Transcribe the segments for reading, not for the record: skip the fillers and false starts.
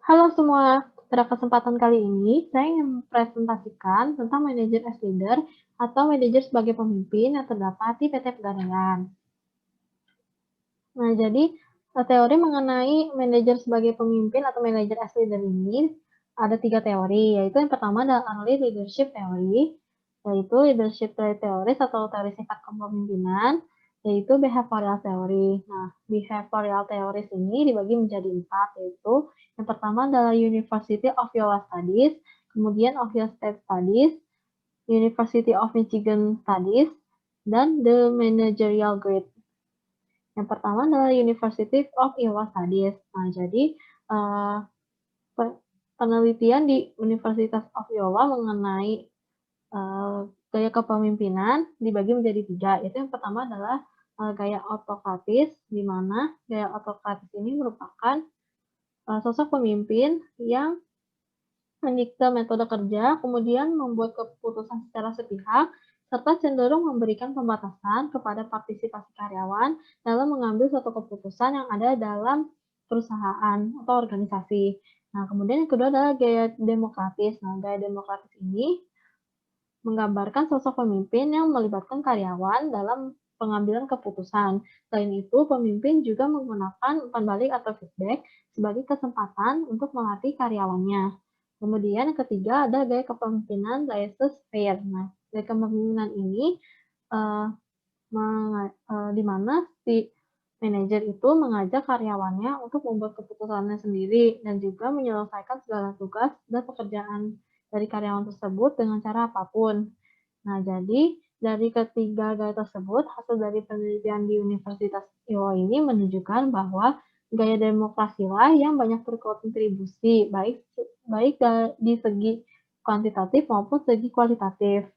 Halo semua, pada kesempatan kali ini saya ingin mempresentasikan tentang manajer as leader atau manajer sebagai pemimpin yang terdapat di PT Pegadaian. Nah, jadi teori mengenai manajer sebagai pemimpin atau manajer as leader ini ada 3 teori, yaitu yang pertama adalah early leadership theory, yaitu leadership theories atau teori sifat kepemimpinan, yaitu behavioral theory. Nah, behavioral theories ini dibagi menjadi 4, yaitu yang pertama adalah University of Iowa Studies, kemudian Ohio State Studies, University of Michigan Studies, dan The Managerial Grade. Yang pertama adalah University of Iowa Studies. Nah, jadi uh, penelitian di Universitas of Iowa mengenai gaya kepemimpinan dibagi menjadi 3. Itu yang pertama adalah gaya autokratis, di mana gaya autokratis ini merupakan sosok pemimpin yang mendikte metode kerja, kemudian membuat keputusan secara sepihak, serta cenderung memberikan pembatasan kepada partisipasi karyawan dalam mengambil suatu keputusan yang ada dalam perusahaan atau organisasi. Nah, kemudian yang kedua adalah gaya demokratis. Nah, gaya demokratis ini menggambarkan sosok pemimpin yang melibatkan karyawan dalam pengambilan keputusan. Selain itu, pemimpin juga menggunakan umpan balik atau feedback sebagai kesempatan untuk melatih karyawannya. Kemudian yang ketiga ada gaya kepemimpinan laissez-faire. Nah, gaya kepemimpinan ini uh, di mana si manajer itu mengajak karyawannya untuk membuat keputusannya sendiri dan juga menyelesaikan segala tugas dan pekerjaan dari karyawan tersebut dengan cara apapun. Nah, jadi dari ketiga gaya tersebut, hasil dari penelitian di Universitas Iowa ini menunjukkan bahwa gaya demokrasilah yang banyak berkontribusi, baik di segi kuantitatif maupun segi kualitatif.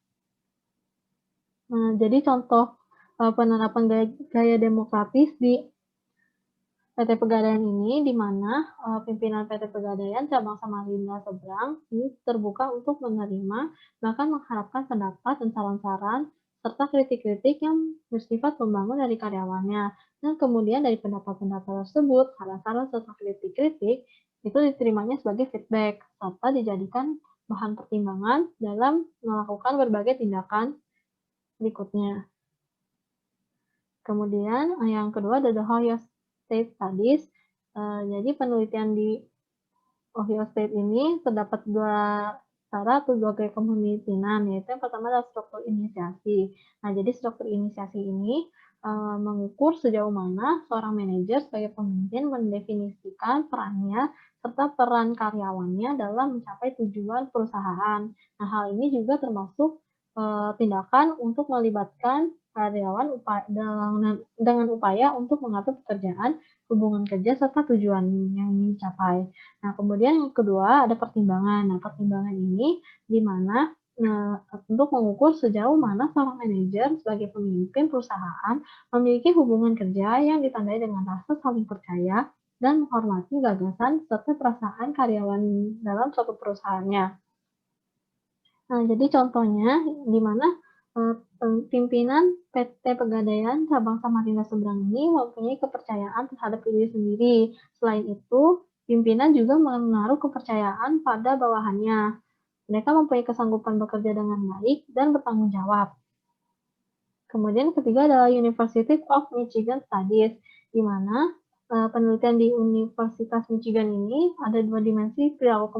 Nah, jadi contoh penerapan gaya demokratis di PT Pegadaian ini, di mana pimpinan PT Pegadaian cabang Samarinda Seberang ini terbuka untuk menerima, bahkan mengharapkan pendapat dan saran-saran serta kritik-kritik yang bersifat membangun dari karyawannya. Dan kemudian dari pendapat-pendapat tersebut, saran-saran serta kritik-kritik itu diterimanya sebagai feedback serta dijadikan bahan pertimbangan dalam melakukan berbagai tindakan berikutnya. Kemudian yang kedua ada The Ohio State Studies. Jadi penelitian di Ohio State ini terdapat dua cara atau dua gaya kepemimpinan, yaitu yang pertama adalah struktur inisiasi. Nah, jadi struktur inisiasi ini mengukur sejauh mana seorang manajer sebagai pemimpin mendefinisikan perannya serta peran karyawannya dalam mencapai tujuan perusahaan. Nah, hal ini juga termasuk tindakan untuk melibatkan karyawan dengan upaya untuk mengatur pekerjaan, hubungan kerja, serta tujuan yang ingin dicapai. Nah, kemudian yang kedua ada pertimbangan. Nah, pertimbangan ini di mana untuk mengukur sejauh mana seorang manajer sebagai pemimpin perusahaan memiliki hubungan kerja yang ditandai dengan rasa saling percaya dan menghormati gagasan serta perasaan karyawan dalam suatu perusahaannya. Nah, jadi contohnya di mana pimpinan PT Pegadaian cabang Samarinda Seberang ini mempunyai kepercayaan terhadap diri sendiri. Selain itu, pimpinan juga menaruh kepercayaan pada bawahannya. Mereka mempunyai kesanggupan bekerja dengan baik dan bertanggung jawab. Kemudian ketiga adalah University of Michigan Studies, di mana penelitian di Universitas Michigan ini ada dua dimensi perilaku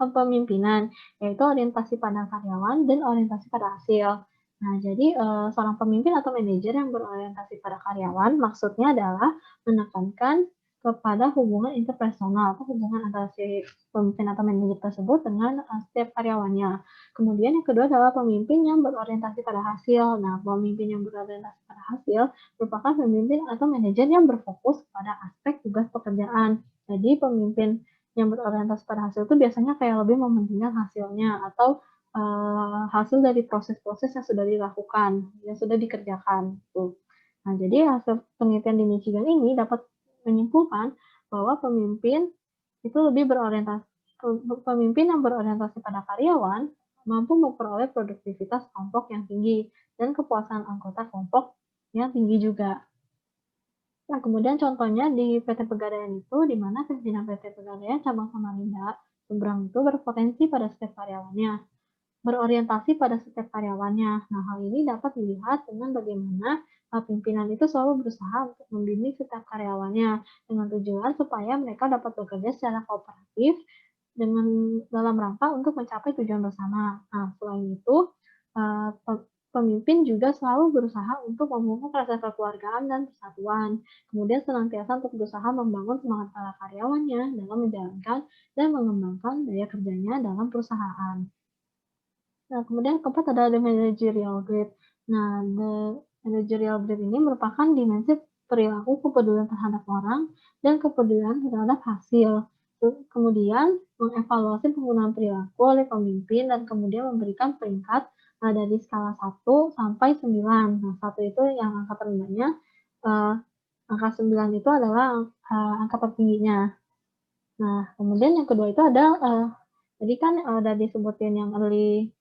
kepemimpinan, yaitu orientasi pada karyawan dan orientasi pada hasil. Nah, jadi seorang pemimpin atau manajer yang berorientasi pada karyawan maksudnya adalah menekankan kepada hubungan interpersonal atau hubungan antara si pemimpin atau manajer tersebut dengan setiap karyawannya. Kemudian yang kedua adalah pemimpin yang berorientasi pada hasil. Nah, pemimpin yang berorientasi pada hasil merupakan pemimpin atau manajer yang berfokus pada aspek tugas pekerjaan. Jadi pemimpin yang berorientasi pada hasil itu biasanya kayak lebih mementingkan hasilnya atau hasil dari proses-proses yang sudah dilakukan, yang sudah dikerjakan. Tuh. Nah, jadi hasil penelitian di Michigan ini dapat menyimpulkan bahwa pemimpin itu lebih berorientasi pemimpin yang berorientasi pada karyawan mampu memperoleh produktivitas kelompok yang tinggi dan kepuasan anggota kelompok yang tinggi juga. Nah, kemudian contohnya di PT Pegadaian itu, di mana pimpinan PT Pegadaian cabang Samarinda Seberang itu berpotensi pada setiap karyawannya, berorientasi pada setiap karyawannya. Nah, hal ini dapat dilihat dengan bagaimana pimpinan itu selalu berusaha untuk membimbing setiap karyawannya dengan tujuan supaya mereka dapat bekerja secara kooperatif dengan dalam rangka untuk mencapai tujuan bersama. Nah, selain itu, pemimpin juga selalu berusaha untuk memupuk rasa kekeluargaan dan persatuan. Kemudian senantiasa untuk berusaha membangun semangat para karyawannya dalam menjalankan dan mengembangkan daya kerjanya dalam perusahaan. Nah, kemudian keempat ada the managerial grade. Nah, the managerial grade ini merupakan dimensi perilaku kepedulian terhadap orang dan kepedulian terhadap hasil. Kemudian mengevaluasi penggunaan perilaku oleh pemimpin dan kemudian memberikan peringkat dari skala 1 sampai 9. Nah, 1 itu yang angka terendahnya, angka 9 itu adalah angka tertingginya. Nah, kemudian yang kedua itu ada, tadi kan udah disebutin yang early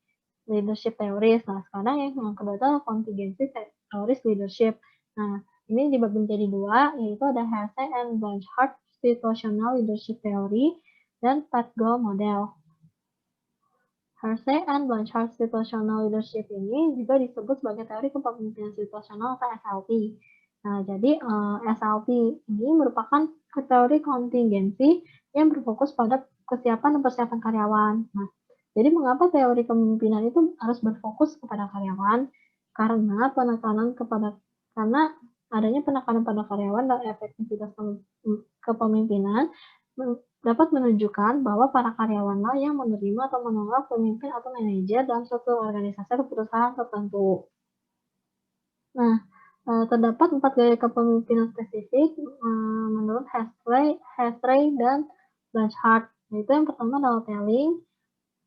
leadership theories. Nah, sekarang yang kedua itu contingency theories leadership. Nah, ini dibagi menjadi dua, yaitu ada Hersey and Blanchard situational leadership theory dan Pat Gould model. Hersey and Blanchard situational leadership ini juga disebut sebagai teori kepemimpinan situasional atau SLT. Nah, jadi SLT ini merupakan teori kontingensi yang berfokus pada kesiapan dan persiapan karyawan. Nah, jadi mengapa teori kepemimpinan itu harus berfokus kepada karyawan? Karena adanya penekanan pada karyawan dan efektivitas kepemimpinan dapat menunjukkan bahwa para karyawanlah yang menerima atau menolak pemimpin atau manajer dalam suatu organisasi atau perusahaan tertentu. Nah, terdapat 4 gaya kepemimpinan spesifik menurut Hersey dan Blanchard. Yaitu yang pertama adalah telling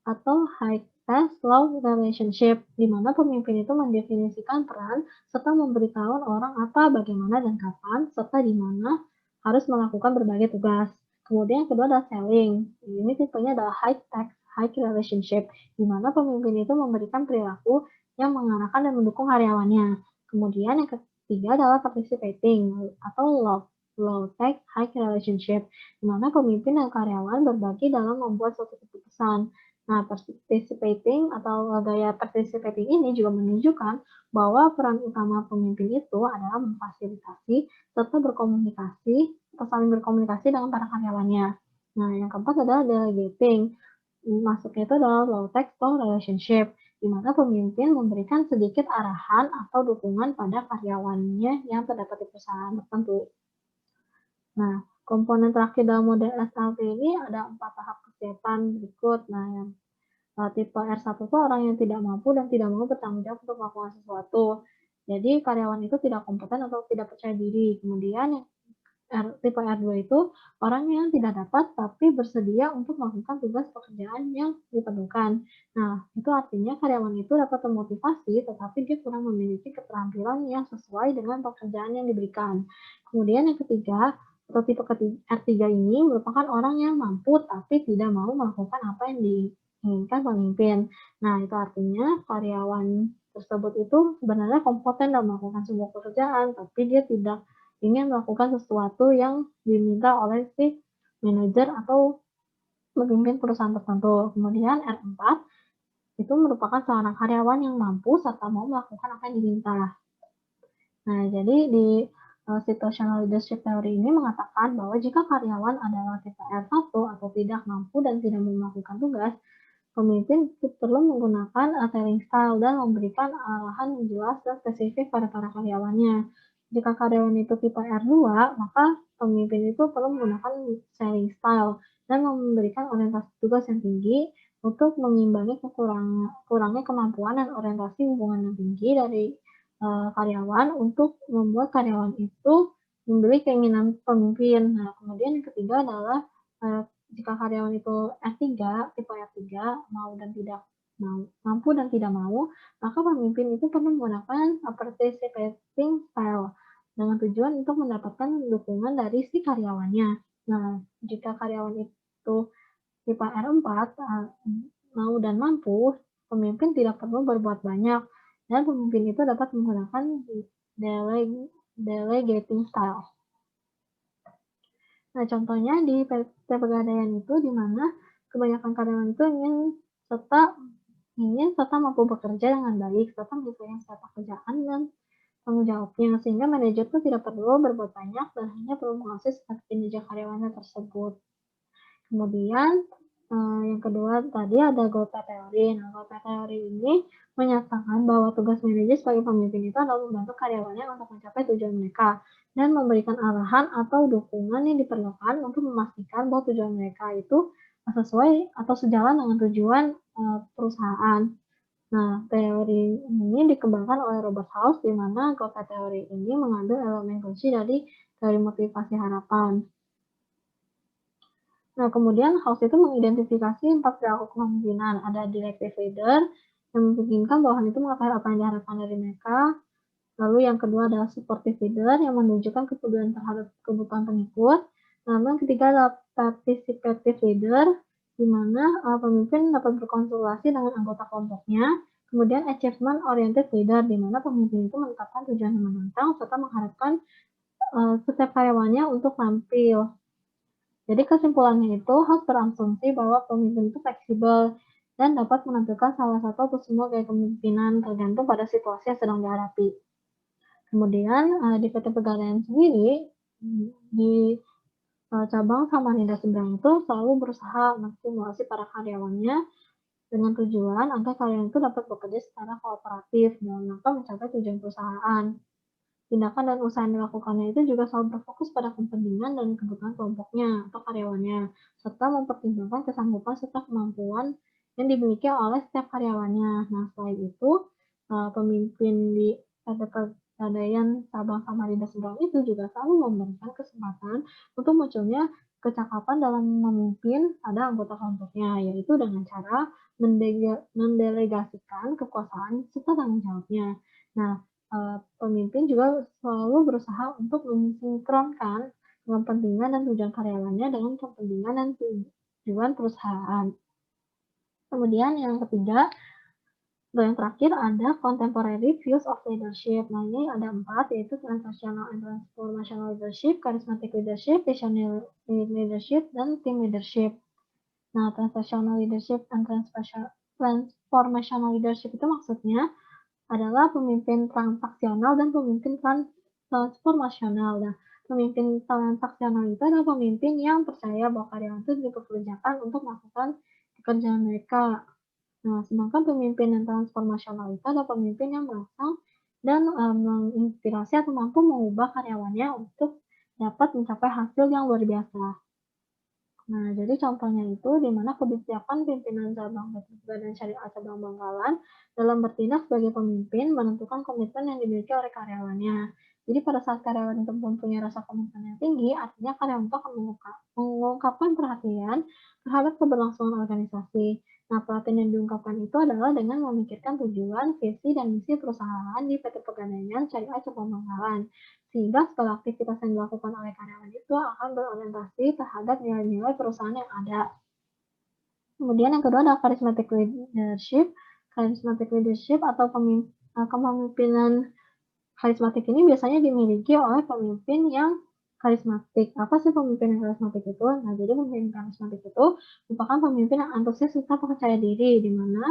atau high test low relationship, di mana pemimpin itu mendefinisikan peran serta memberitahu orang apa, bagaimana, dan kapan, serta di mana harus melakukan berbagai tugas. Kemudian yang kedua adalah selling. Ini tipenya adalah high tech, high relationship, di mana pemimpin itu memberikan perilaku yang mengarahkan dan mendukung karyawannya. Kemudian yang ketiga adalah participating atau low tech, high relationship, di mana pemimpin dan karyawan berbagi dalam membuat suatu keputusan. Nah, participating atau gaya participating ini juga menunjukkan bahwa peran utama pemimpin itu adalah memfasilitasi serta berkomunikasi atau saling berkomunikasi dengan para karyawannya. Nah, yang keempat adalah delegating. Masuknya itu adalah low tech relationship, di mana pemimpin memberikan sedikit arahan atau dukungan pada karyawannya yang terdapat di perusahaan tertentu. Nah, komponen terakhir dalam model SLT ini ada 4 tahap kesiapan berikut. Nah, yang tipe R1 itu orang yang tidak mampu dan tidak mau bertanggung jawab untuk melakukan sesuatu. Jadi karyawan itu tidak kompeten atau tidak percaya diri. Kemudian tipe R2 itu orang yang tidak dapat tapi bersedia untuk melakukan tugas pekerjaan yang diperlukan. Nah, itu artinya karyawan itu dapat termotivasi tetapi dia kurang memiliki keterampilan yang sesuai dengan pekerjaan yang diberikan. Kemudian yang ketiga, atau tipe R3 ini merupakan orang yang mampu tapi tidak mau melakukan apa yang diinginkan pemimpin. Nah, itu artinya karyawan tersebut itu sebenarnya kompeten dalam melakukan sebuah pekerjaan, tapi dia tidak ingin melakukan sesuatu yang diminta oleh si manajer atau pemimpin perusahaan tertentu. Kemudian R4 itu merupakan seorang karyawan yang mampu serta mau melakukan apa yang diminta. Nah, jadi di situational leadership theory ini mengatakan bahwa jika karyawan adalah tipe R1 atau tidak mampu dan tidak mau melakukan tugas, pemimpin perlu menggunakan telling style dan memberikan arahan yang jelas dan spesifik pada para karyawannya. Jika karyawan itu tipe R2, maka pemimpin itu perlu menggunakan selling style dan memberikan orientasi tugas yang tinggi untuk mengimbangi kurangnya kemampuan dan orientasi hubungan yang tinggi dari karyawan untuk membuat karyawan itu membeli keinginan pemimpin. Nah, kemudian yang ketiga adalah jika karyawan itu R3, tipe R3, mampu dan tidak mau, maka pemimpin itu perlu menggunakan participating style dengan tujuan untuk mendapatkan dukungan dari si karyawannya. Nah, jika karyawan itu tipe R4, mau dan mampu, pemimpin tidak perlu berbuat banyak, dan pemimpin itu dapat menggunakan delegating style. Nah, contohnya di PT Pegadaian itu di mana kebanyakan karyawan itu ingin serta mampu bekerja dengan baik, serta menyelesaikan setiap pekerjaan dan tanggung jawabnya, sehingga manajer itu tidak perlu berbuat banyak dan hanya perlu mengawasi setiap kinerja karyawannya tersebut. Kemudian yang kedua tadi ada GoPay Theory. Nah, GoPay Theory ini menyatakan bahwa tugas manajer sebagai pemimpin itu adalah membantu karyawannya untuk mencapai tujuan mereka dan memberikan arahan atau dukungan yang diperlukan untuk memastikan bahwa tujuan mereka itu sesuai atau sejalan dengan tujuan perusahaan. Nah, teori ini dikembangkan oleh Robert House, di mana GoPay Theory ini mengambil elemen kunci dari teori motivasi harapan. Nah, kemudian House itu mengidentifikasi 4 perilaku kepemimpinan. Ada directive leader yang memungkinkan bawahan itu mengetahui apa yang diharapkan dari mereka. Lalu yang kedua adalah supportive leader yang menunjukkan kepedulian terhadap kebutuhan pengikut. Lalu yang ketiga adalah participative leader, di mana pemimpin dapat berkonsultasi dengan anggota kelompoknya. Kemudian achievement oriented leader, di mana pemimpin itu menetapkan tujuan yang menantang serta mengharapkan setiap karyawannya untuk tampil. Jadi kesimpulannya itu harus berasumsi bahwa pemimpin itu fleksibel dan dapat menampilkan salah satu atau semua gaya kepemimpinan tergantung pada situasi yang sedang dihadapi. Kemudian di PT Pegadaian sendiri di cabang Samarinda Seberang itu selalu berusaha menstimulasi para karyawannya dengan tujuan agar karyawan itu dapat bekerja secara kooperatif dalam rangka mencapai tujuan perusahaan. Tindakan dan usaha yang dilakukannya itu juga selalu berfokus pada kepentingan dan kebutuhan kelompoknya atau karyawannya, serta mempertimbangkan kesanggupan serta kemampuan yang dimiliki oleh setiap karyawannya. Nah, selain itu, pemimpin di PT Pegadaian Cabang Samarinda Seberang itu juga selalu memberikan kesempatan untuk munculnya kecakapan dalam memimpin pada anggota kelompoknya, yaitu dengan cara mendelegasikan kekuasaan serta tanggung jawabnya. Nah, pemimpin juga selalu berusaha untuk mensinkronkan kepentingan dan tujuan karyawannya dengan kepentingan dan tujuan perusahaan. Kemudian yang ketiga, atau yang terakhir ada contemporary views of leadership. Nah, ini ada 4, yaitu transactional and transformational leadership, charismatic leadership, visionary leadership, dan team leadership. Nah, transactional leadership and transformational leadership itu maksudnya adalah pemimpin transaksional dan pemimpin transformasional. Nah, pemimpin transaksional itu adalah pemimpin yang percaya bahwa karyawan itu dipekerjakan untuk melakukan pekerjaan mereka. Nah, sedangkan pemimpin yang transformasional itu adalah pemimpin yang merangsang dan menginspirasi atau mampu mengubah karyawannya untuk dapat mencapai hasil yang luar biasa. Nah, jadi contohnya itu di mana kebijakan pimpinan cabang Badan Syariah Cabang Bangkalan dalam bertindak sebagai pemimpin menentukan komitmen yang dimiliki oleh karyawannya. Jadi pada saat karyawan itu mempunyai rasa komitmen yang tinggi, artinya karyawan itu akan mengungkapkan perhatian terhadap keberlangsungan organisasi. Nah, perhatian yang diungkapkan itu adalah dengan memikirkan tujuan, visi, dan misi perusahaan di PT Pegadaian Syariah Cabang Bangkalan, sehingga segala aktivitas yang dilakukan oleh karyawan itu akan berorientasi terhadap nilai-nilai perusahaan yang ada. Kemudian yang kedua adalah charismatic leadership. Charismatic leadership atau kepemimpinan karismatik ini biasanya dimiliki oleh pemimpin yang karismatik. Apa sih pemimpin yang karismatik itu? Nah, jadi pemimpin karismatik itu merupakan pemimpin yang antusias serta percaya diri, di mana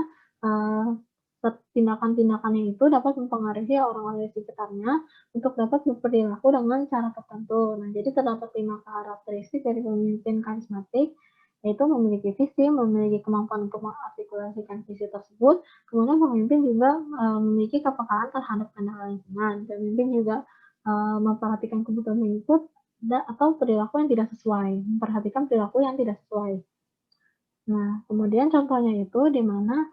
tindakan-tindakannya itu dapat mempengaruhi orang-orang di sekitarnya untuk dapat berperilaku dengan cara tertentu. Nah, jadi terdapat 5 karakteristik dari pemimpin karismatik, yaitu memiliki visi, memiliki kemampuan untuk mengartikulasikan visi tersebut, kemudian pemimpin juga memiliki kepekaan terhadap kendala lingkungan. Pemimpin juga memperhatikan kebutuhan pengikut atau perilaku yang tidak sesuai, memperhatikan perilaku yang tidak sesuai. Nah, kemudian contohnya itu di mana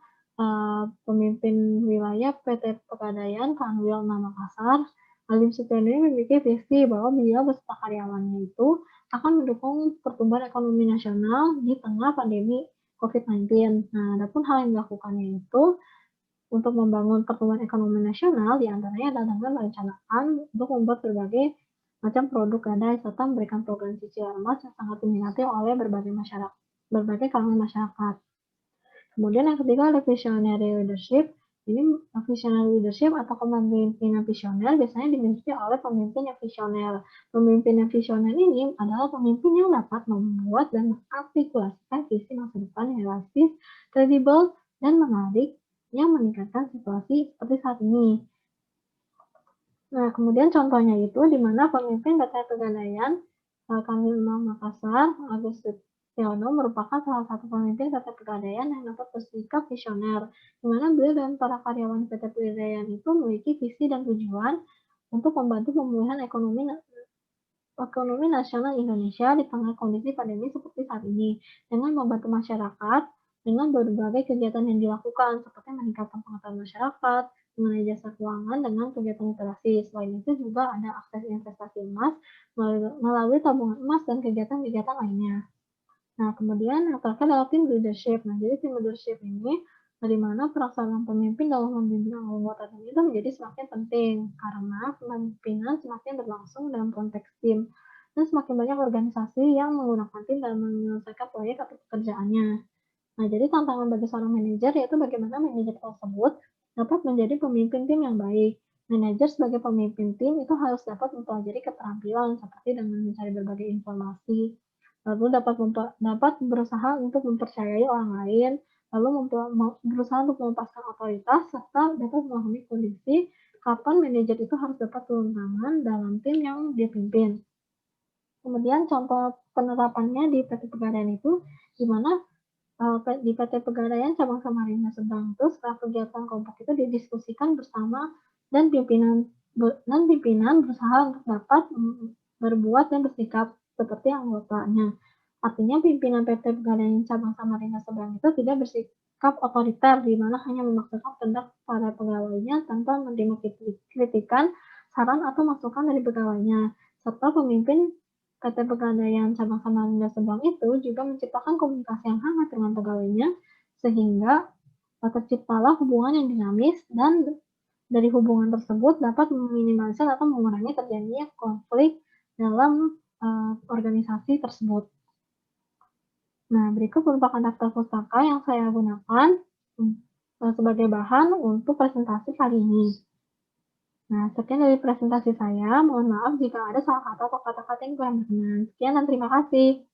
pemimpin wilayah PT Pegadaian Kanwil Makassar, Halim Supriyono memiliki visi bahwa beliau beserta karyawannya itu akan mendukung pertumbuhan ekonomi nasional di tengah pandemi COVID-19. Nah, adapun hal yang dilakukannya itu untuk membangun pertumbuhan ekonomi nasional diantaranya adalah dengan merencanakan untuk membuat berbagai macam produk gadai serta memberikan program cicilan emas yang sangat diminati oleh berbagai kalangan masyarakat. Kemudian yang ketiga ada visionary leadership, Jadi, visionary leadership atau kepemimpinan visioner biasanya dimiliki oleh pemimpin yang visioner. Pemimpin yang visioner ini adalah pemimpin yang dapat membuat dan mengartikulasikan visi masa depan yang realistis, kredibel, dan menarik yang meningkatkan situasi seperti saat ini. Nah, kemudian contohnya itu di mana pemimpin PT Pegadaian, Kamil Imam Makassar, Agus Setiono merupakan salah satu pemimpin PT Pegadaian yang dapat bersikap visioner, di mana beliau dan para karyawan PT Pegadaian itu memiliki visi dan tujuan untuk membantu pemulihan ekonomi nasional Indonesia di tengah kondisi pandemi seperti saat ini, dengan membantu masyarakat dengan berbagai kegiatan yang dilakukan, seperti meningkatkan pengetahuan masyarakat mengenai jasa keuangan dengan kegiatan literasi. Selain itu juga ada akses investasi emas melalui tabungan emas dan kegiatan-kegiatan lainnya. Nah, kemudian yang terakhir adalah tim leadership. Nah, jadi tim leadership ini dari mana pelaksanaan pemimpin dalam membimbing anggota tim itu menjadi semakin penting karena kepemimpinan semakin berlangsung dalam konteks tim dan semakin banyak organisasi yang menggunakan tim dalam menyelesaikan proyek atau pekerjaannya. Nah, jadi tantangan bagi seorang manajer yaitu bagaimana manajer tersebut dapat menjadi pemimpin tim yang baik. Manajer sebagai pemimpin tim itu harus dapat mempelajari keterampilan seperti dengan mencari berbagai informasi, lalu dapat berusaha untuk mempercayai orang lain, lalu berusaha untuk melepaskan otoritas, serta dapat memahami kondisi kapan manajer itu harus dapat turun tangan dalam tim yang dia pimpin. Kemudian contoh penerapannya di PT Pegadaian itu, di mana di PT Pegadaian Cabang Samarinda Subang itu setelah kegiatan kelompok itu didiskusikan bersama dan pimpinan berusaha untuk dapat berbuat dan bersikap seperti anggotanya. Artinya pimpinan PT Pegadaian Cabang Samarinda Subang itu tidak bersikap otoriter di mana hanya memaksakan kehendak para pegawainya tanpa menerima kritikan, saran atau masukan dari pegawainya. Serta pemimpin PT Pegadaian Cabang Samarinda Subang itu juga menciptakan komunikasi yang hangat dengan pegawainya, sehingga terciptalah hubungan yang dinamis dan dari hubungan tersebut dapat meminimalisir atau mengurangi terjadinya konflik dalam organisasi tersebut. Nah, berikut merupakan daftar pustaka yang saya gunakan sebagai bahan untuk presentasi kali ini. Nah, sekian dari presentasi saya. Mohon maaf jika ada salah kata atau kata-kata yang kurang berkenan. Sekian dan terima kasih.